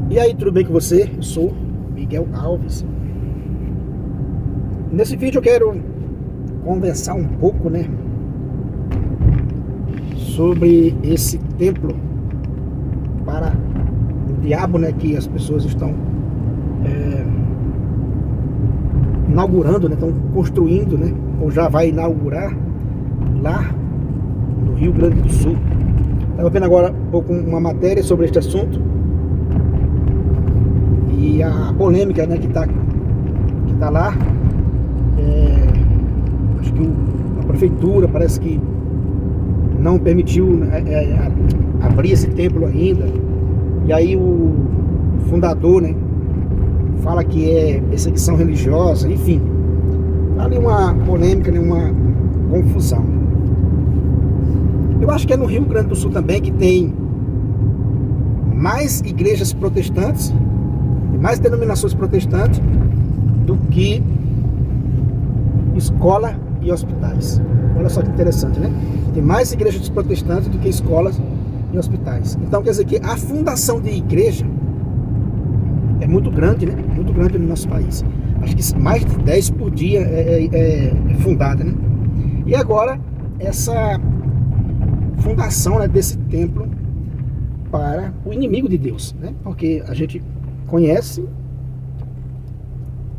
E aí, tudo bem com você? Eu sou Miguel Alves. Nesse vídeo eu quero conversar um pouco, sobre esse templo para o diabo, que as pessoas estão inaugurando, estão construindo, ou já vai inaugurar lá no Rio Grande do Sul. Estava vendo agora um pouco uma matéria sobre este assunto e a polêmica, que tá lá. Acho que a prefeitura parece que não permitiu abrir esse templo ainda. E aí o fundador, fala que é perseguição religiosa, enfim. Tá ali uma polêmica, uma confusão. Eu acho que é no Rio Grande do Sul também que tem mais igrejas protestantes, mais denominações protestantes do que escola e hospitais. Olha só que interessante, Tem mais igrejas protestantes do que escolas e hospitais. Então quer dizer que a fundação de igreja é muito grande, Muito grande no nosso país. Acho que mais de 10 por dia é fundada, E agora essa fundação desse templo para o inimigo de Deus, Porque a gente conhece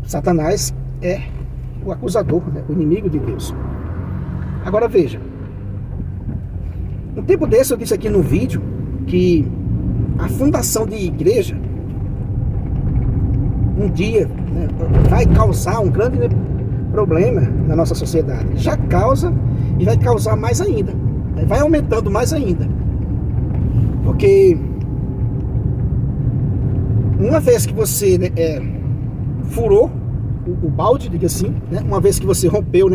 Satanás é o acusador, o inimigo de Deus. Agora veja, um tempo desse eu disse aqui no vídeo que a fundação de igreja um dia vai causar um grande problema na nossa sociedade. Já causa e vai causar mais ainda, vai aumentando mais ainda, porque uma vez que você furou o balde, diga assim, uma vez que você rompeu,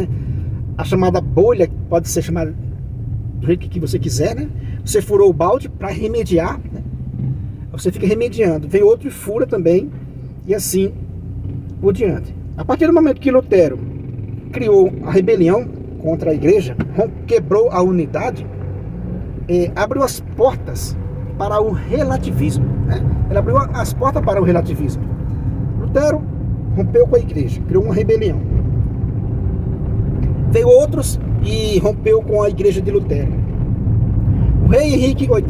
a chamada bolha, pode ser chamada do jeito que você quiser, você furou o balde para remediar, você fica remediando, vem outro e fura também, e assim por diante. A partir do momento que Lutero criou a rebelião contra a igreja, quebrou a unidade, abriu as portas para o relativismo, Ele abriu as portas para o relativismo. Lutero rompeu com a igreja, criou uma rebelião. Veio outros e rompeu com a igreja de Lutero. O rei Henrique VIII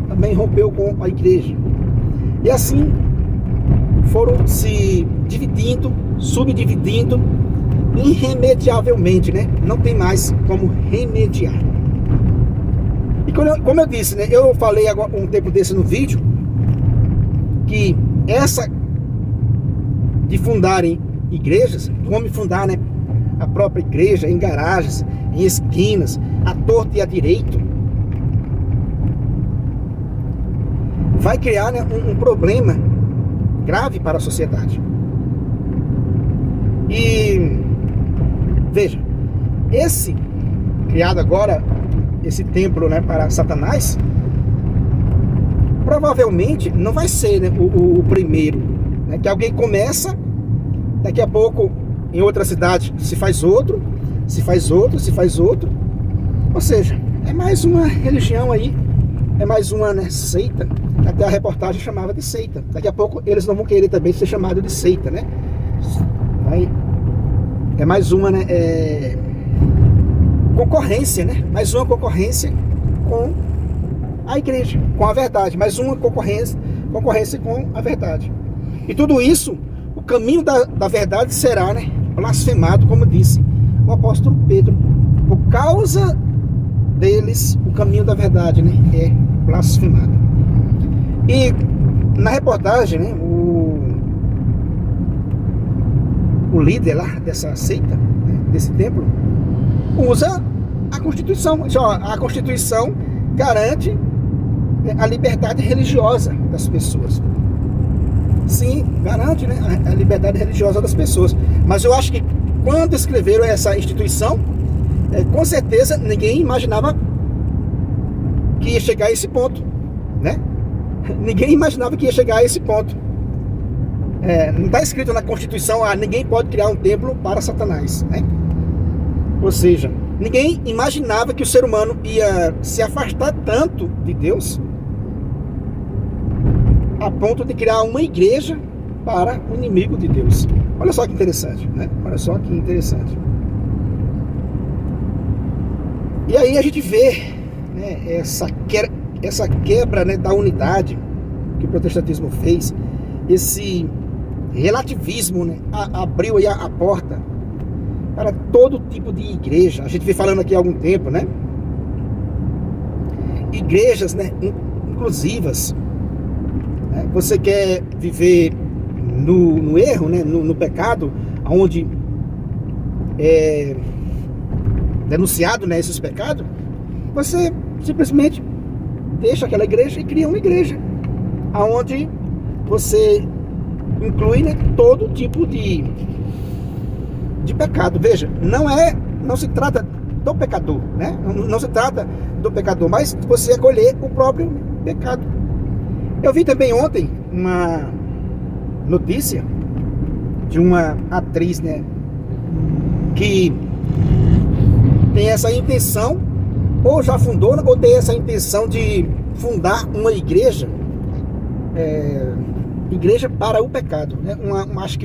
também rompeu com a igreja. E assim foram se dividindo, subdividindo irremediavelmente, Não tem mais como remediar. E como eu disse, eu falei agora um tempo desse no vídeo que essa de fundarem igrejas, do homem fundar, a própria igreja em garagens, em esquinas, à torta e à direito, vai criar um problema grave para a sociedade. E veja, esse criado agora, esse templo para Satanás, provavelmente não vai ser o primeiro, que alguém começa, daqui a pouco em outra cidade se faz outro, se faz outro, se faz outro. Ou seja, é mais uma religião aí, é mais uma seita. Até a reportagem chamava de seita. Daqui a pouco eles não vão querer também ser chamados de seita, É mais uma concorrência, Mais uma concorrência com a igreja, com a verdade. Mais uma concorrência com a verdade. E tudo isso, o caminho da verdade será blasfemado, como disse o apóstolo Pedro. Por causa deles, o caminho da verdade é blasfemado. E na reportagem, o líder lá dessa seita, desse templo, usa a Constituição. A Constituição garante a liberdade religiosa das pessoas. Sim, garante a liberdade religiosa das pessoas. Mas eu acho que quando escreveram essa instituição, com certeza ninguém imaginava que ia chegar a esse ponto, Ninguém imaginava que ia chegar a esse ponto. Não está escrito na Constituição, ninguém pode criar um templo para Satanás, Ou seja, ninguém imaginava que o ser humano ia se afastar tanto de Deus a ponto de criar uma igreja para o inimigo de Deus. Olha só que interessante, né? Olha só que interessante. E aí a gente vê, né, essa quebra, né, da unidade que o protestantismo fez, esse relativismo, né, abriu aí a porta para todo tipo de igreja. A gente vem falando aqui há algum tempo, né? Igrejas, né, inclusivas. Né? Você quer viver no erro, né, no pecado, onde é denunciado, né, esses pecados, você simplesmente deixa aquela igreja e cria uma igreja onde você inclui, né, todo tipo de pecado. Veja, não se trata do pecador, né? Não se trata do pecador, mas você acolher o próprio pecado. Eu vi também ontem uma notícia de uma atriz, né, que tem essa intenção, ou já fundou, ou tem essa intenção de fundar uma igreja, igreja para o pecado, né? Acho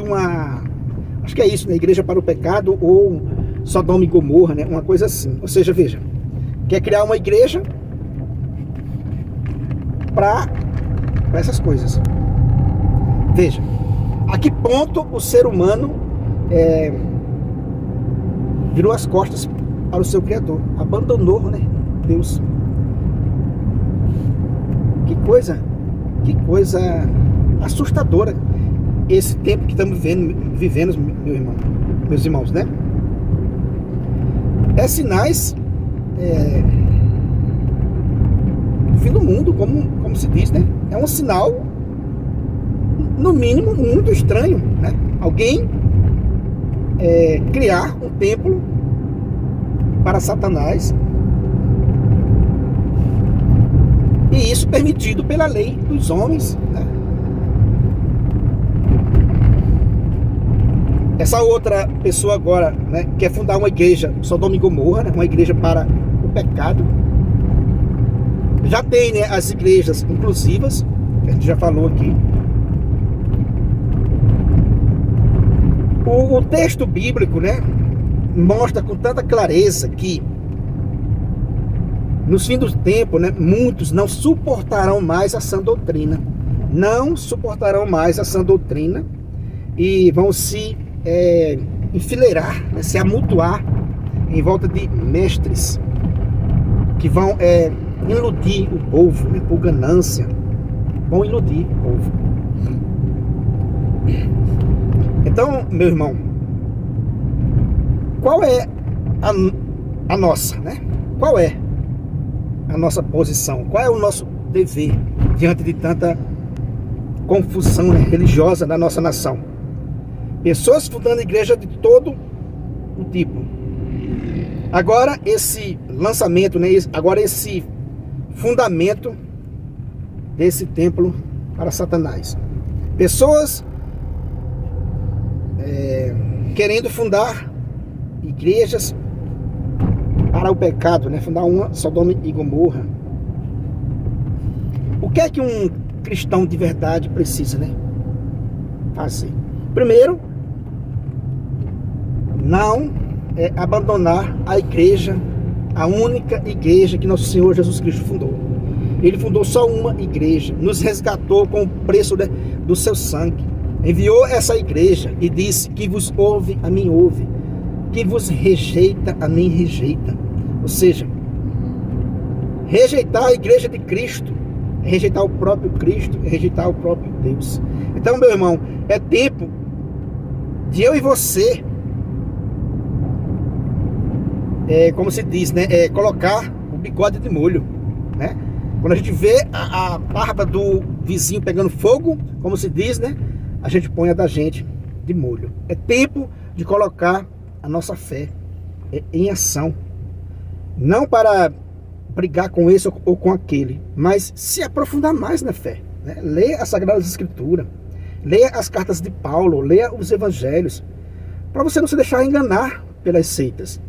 que é isso, né? Igreja para o pecado, ou Sodoma e Gomorra, né? Uma coisa assim. Ou seja, veja, quer criar uma igreja para essas coisas. Veja, a que ponto o ser humano virou as costas para o seu Criador, abandonou, né, Deus. Que coisa assustadora esse tempo que estamos vivendo, meus irmãos, né? É sinais do fim do mundo, como se diz, né? É um sinal, no mínimo, muito estranho, né? Alguém criar um templo para Satanás, e isso permitido pela lei dos homens, né? Essa outra pessoa agora, né, quer fundar uma igreja, Sodoma e Gomorra, né, uma igreja para o pecado. Já tem, né, as igrejas inclusivas, que a gente já falou aqui. O texto bíblico, né, mostra com tanta clareza que nos fins do tempo, né, muitos não suportarão mais a sã doutrina. Não suportarão mais a sã doutrina e vão se enfileirar, né, se amontoar em volta de mestres que vão iludir o povo, né, por ganância. Vão iludir o povo. Então, meu irmão, qual é a nossa, né? Qual é a nossa posição? Qual é o nosso dever diante de tanta confusão, né, religiosa na nossa nação? Pessoas fundando igreja de todo o tipo. Agora esse lançamento, né, agora esse fundamento desse templo para Satanás. Pessoas querendo fundar igrejas para o pecado, né? Fundar uma Sodoma e Gomorra. O que é que um cristão de verdade precisa, né, fazer? Primeiro, não abandonar a igreja, a única igreja que nosso Senhor Jesus Cristo fundou. Ele fundou só uma igreja, nos resgatou com o preço do seu sangue. Enviou essa igreja e disse: que vos ouve, a mim ouve, que vos rejeita, a mim rejeita. Ou seja, rejeitar a igreja de Cristo é rejeitar o próprio Cristo, é rejeitar o próprio Deus. Então, meu irmão, é tempo de eu e você, como se diz, né, colocar o bigode de molho, né? Quando a gente vê a barba do vizinho pegando fogo, como se diz, né, a gente põe a da gente de molho. É tempo de colocar a nossa fé em ação, não para brigar com esse ou com aquele, mas se aprofundar mais na fé, né? Leia as Sagradas Escrituras, leia as cartas de Paulo, leia os evangelhos, para você não se deixar enganar pelas seitas,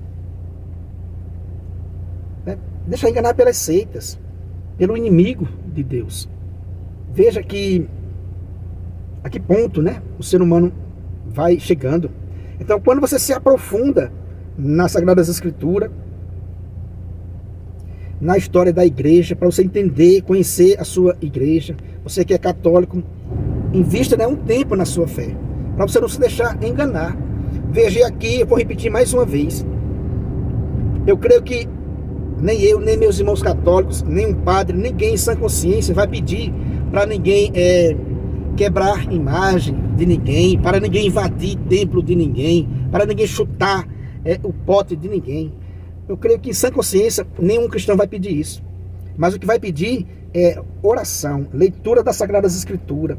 né? Deixar enganar pelas seitas, pelo inimigo de Deus. Veja que a que ponto, né, o ser humano vai chegando. Então, quando você se aprofunda nas Sagradas Escrituras, na história da igreja, para você entender, conhecer a sua igreja, você que é católico, invista, né, um tempo na sua fé, para você não se deixar enganar. Veja aqui, eu vou repetir mais uma vez. Eu creio que nem eu, nem meus irmãos católicos, nem um padre, ninguém em sã consciência vai pedir para ninguém quebrar imagem de ninguém, para ninguém invadir templo de ninguém, para ninguém chutar o pote de ninguém. Eu creio que em sã consciência nenhum cristão vai pedir isso. Mas o que vai pedir é oração, leitura das Sagradas Escrituras,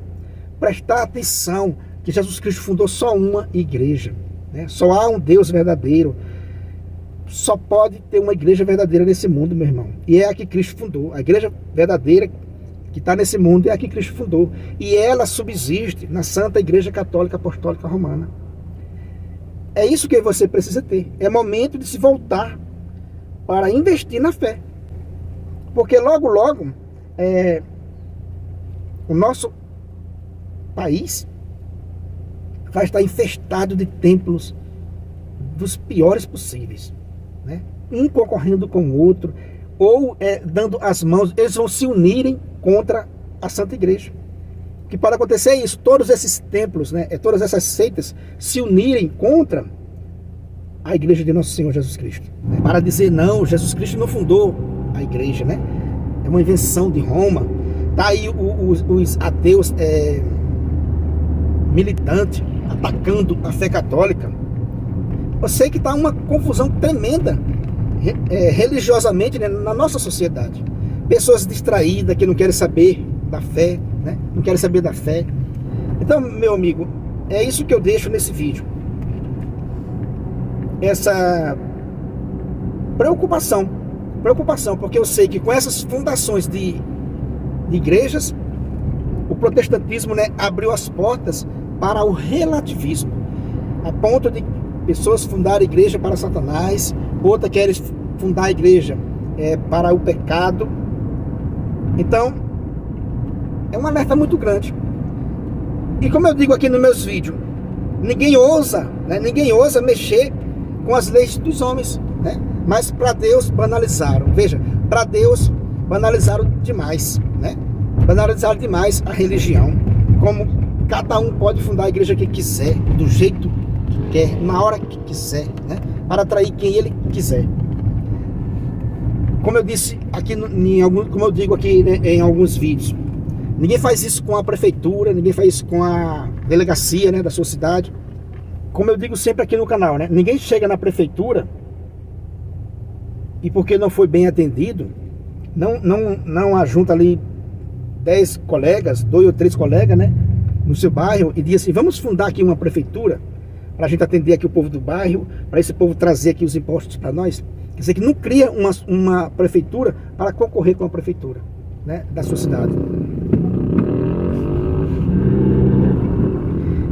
prestar atenção que Jesus Cristo fundou só uma igreja, né? Só há um Deus verdadeiro. Só pode ter uma igreja verdadeira nesse mundo, meu irmão. E é a que Cristo fundou. A igreja verdadeira que está nesse mundo é a que Cristo fundou. E ela subsiste na Santa Igreja Católica Apostólica Romana. É isso que você precisa ter. É momento de se voltar para investir na fé. Porque logo, logo, o nosso país vai estar infestado de templos dos piores possíveis, né? Um concorrendo com o outro, ou dando as mãos. Eles vão se unirem contra a Santa Igreja. O que pode acontecer é isso, todos esses templos, né, todas essas seitas se unirem contra a igreja de Nosso Senhor Jesus Cristo, né, para dizer, não, Jesus Cristo não fundou a igreja, né? É uma invenção de Roma. Tá aí os ateus militantes atacando a fé católica. Eu sei que está uma confusão tremenda religiosamente, né, na nossa sociedade. Pessoas distraídas que não querem saber da fé, né? Não querem saber da fé. Então, meu amigo, é isso que eu deixo nesse vídeo. Essa preocupação, porque eu sei que com essas fundações de igrejas, o protestantismo, né, abriu as portas para o relativismo, a ponto de pessoas fundarem a igreja para Satanás, outras querem fundar a igreja para o pecado. Então, é um alerta muito grande. E como eu digo aqui nos meus vídeos, ninguém ousa, né, mexer com as leis dos homens, né? Mas para Deus banalizaram. Veja, para Deus banalizaram demais, né? Banalizaram demais a religião. Como cada um pode fundar a igreja que quiser, do jeito que quer, na hora que quiser, né? Para atrair quem ele quiser. Como eu disse aqui, como eu digo aqui, né, em alguns vídeos, ninguém faz isso com a prefeitura, ninguém faz isso com a delegacia, né, da sua cidade. Como eu digo sempre aqui no canal, né, ninguém chega na prefeitura e porque não foi bem atendido, não ajunta ali 10 colegas, 2 ou 3 colegas, né, no seu bairro e diz assim, vamos fundar aqui uma prefeitura para a gente atender aqui o povo do bairro, para esse povo trazer aqui os impostos para nós. Quer dizer que não cria uma prefeitura para concorrer com a prefeitura, né, da sua cidade.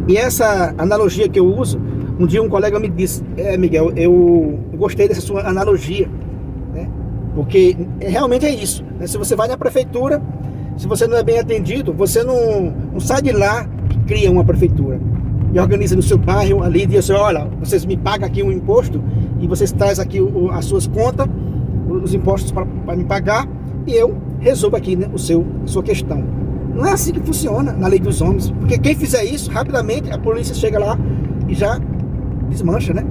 E essa analogia que eu uso, um dia um colega me disse, Miguel, eu gostei dessa sua analogia, né, porque realmente é isso, né, se você vai na prefeitura, se você não é bem atendido, você não sai de lá e cria uma prefeitura. E organiza no seu bairro ali, diz assim, olha, vocês me pagam aqui um imposto e vocês trazem aqui as suas contas, os impostos para me pagar e eu resolvo aqui, né, a sua questão. Não é assim que funciona na lei dos homens, porque quem fizer isso, rapidamente a polícia chega lá e já desmancha, né?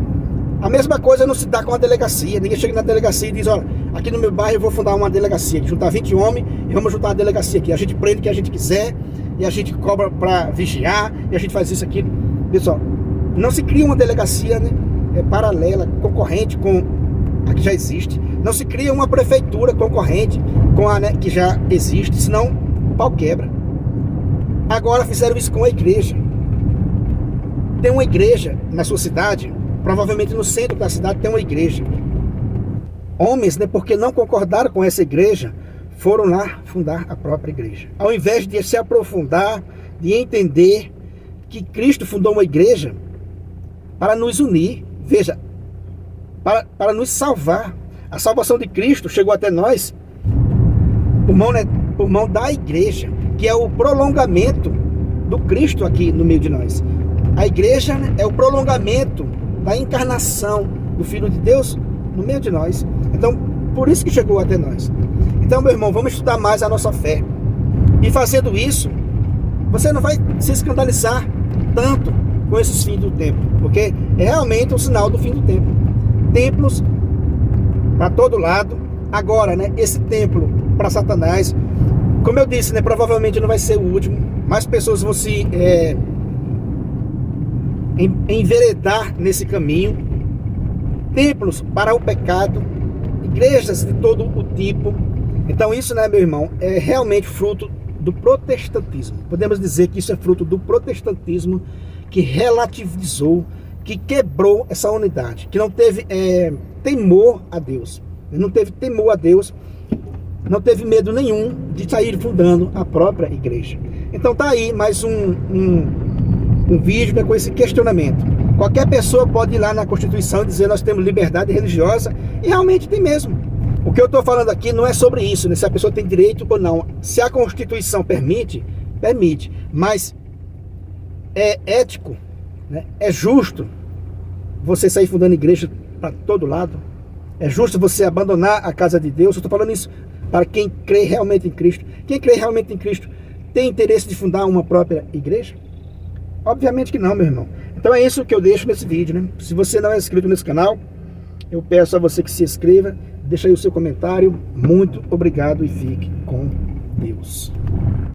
A mesma coisa não se dá com a delegacia. Ninguém chega na delegacia e diz, olha, aqui no meu bairro eu vou fundar uma delegacia, juntar 20 homens e vamos juntar uma delegacia aqui. A gente prende o que a gente quiser e a gente cobra para vigiar e a gente faz isso aqui. Pessoal, não se cria uma delegacia, né, paralela, concorrente com a que já existe. Não se cria uma prefeitura concorrente com a, né, que já existe, senão o pau quebra. Agora fizeram isso com a igreja. Tem uma igreja na sua cidade, provavelmente no centro da cidade tem uma igreja. Homens, né, porque não concordaram com essa igreja, foram lá fundar a própria igreja. Ao invés de se aprofundar, de entender que Cristo fundou uma igreja para nos unir, veja, para nos salvar. A salvação de Cristo chegou até nós por mão da igreja, que é o prolongamento do Cristo aqui no meio de nós. A igreja, né, é o prolongamento da encarnação do Filho de Deus no meio de nós. Então, por isso que chegou até nós. Então, meu irmão, vamos estudar mais a nossa fé. E fazendo isso, você não vai se escandalizar tanto com esses fins do tempo, porque é realmente um sinal do fim do tempo. Templos para todo lado. Agora, né, esse templo para Satanás, como eu disse, né, provavelmente não vai ser o último. Mais pessoas vão se enveredar nesse caminho. Templos para o pecado, igrejas de todo o tipo. Então isso, né, meu irmão, é realmente fruto do protestantismo. Podemos dizer que isso é fruto do protestantismo, que relativizou, que quebrou essa unidade, que não teve temor a Deus. Não teve temor a Deus, não teve medo nenhum de sair fundando a própria igreja. Então tá aí mais um vídeo, né, com esse questionamento. Qualquer pessoa pode ir lá na Constituição e dizer nós temos liberdade religiosa, e realmente tem mesmo. O que eu estou falando aqui não é sobre isso, né, se a pessoa tem direito ou não. Se a Constituição permite, permite, mas é ético, né, é justo você sair fundando igreja para todo lado? É justo você abandonar a casa de Deus? Eu estou falando isso para quem crê realmente em Cristo. Quem crê realmente em Cristo tem interesse de fundar uma própria igreja? Obviamente que não, meu irmão. Então é isso que eu deixo nesse vídeo, né? Se você não é inscrito nesse canal, eu peço a você que se inscreva, deixa aí o seu comentário. Muito obrigado e fique com Deus.